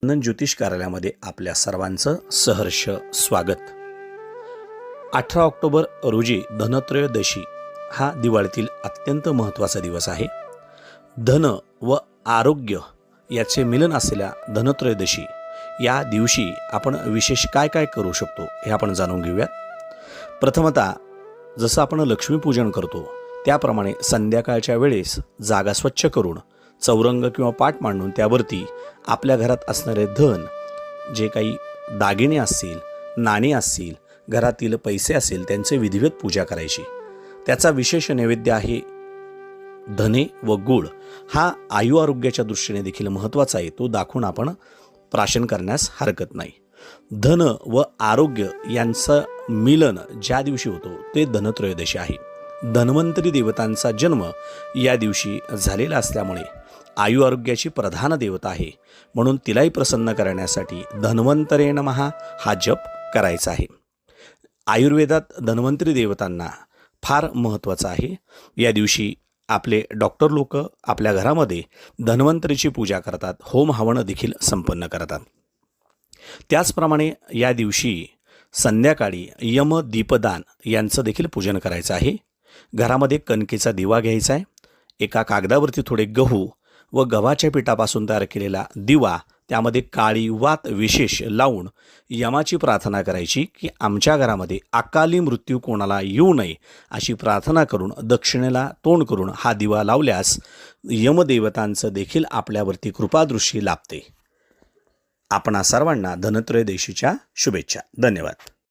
नंद ज्योतिष कार्यालयामध्ये आपल्या सर्वांचं सहर्ष स्वागत। 18 ऑक्टोबर रोजी धनत्रयोदशी हा दिवाळीतील अत्यंत महत्त्वाचा दिवस आहे। धन व आरोग्य याचे मिलन असलेल्या धनत्रयोदशी या दिवशी आपण विशेष काय काय करू शकतो हे आपण जाणून घेऊयात। प्रथमतः जसं आपण लक्ष्मीपूजन करतो त्याप्रमाणे संध्याकाळच्या वेळेस जागा स्वच्छ करून चौरंग किंवा पाट मांडून त्यावरती आपल्या घरात असणारे धन, जे काही दागिने असतील, नाणी असतील, घरातील पैसे असेल त्यांचे विधिवत पूजा करायची। त्याचा विशेष नैवेद्य आहे धने व गूळ। हा आयु आरोग्याच्या दृष्टीने देखील महत्त्वाचा आहे, तो दाखवून आपण प्राशन करण्यास हरकत नाही। धन व आरोग्य यांचं मिलन ज्या दिवशी होतो ते धनत्रयोदशी आहे। धन्वंतरी देवतांचा जन्म या दिवशी झालेला असल्यामुळे आयु आरोग्याची प्रधान देवता आहे, म्हणून तिलाही प्रसन्न करण्यासाठी धन्वंतरे नमः हा जप करायचा आहे। आयुर्वेदात धन्वंतरी देवतांना फार महत्त्वाचं आहे। या दिवशी आपले डॉक्टर लोक आपल्या घरामध्ये धन्वंतरीची पूजा करतात, होम हवन देखील संपन्न करतात। त्याचप्रमाणे या दिवशी संध्याकाळी यम दीपदान यांचं देखील पूजन करायचं आहे। घरामध्ये कणकेचा दिवा घ्यायचा आहे, एका कागदावरती थोडे गहू व गव्हाच्या पिठापासून तयार केलेला दिवा, त्यामध्ये काळी वात विशेष लावून यमाची प्रार्थना करायची की आमच्या घरामध्ये अकाली मृत्यू कोणाला येऊ नये अशी प्रार्थना करून दक्षिणेला तोंड करून हा दिवा लावल्यास यमदेवतांचं देखील आपल्यावरती कृपादृष्टी लाभते। आपणा सर्वांना धनत्रयोदशीच्या शुभेच्छा। धन्यवाद।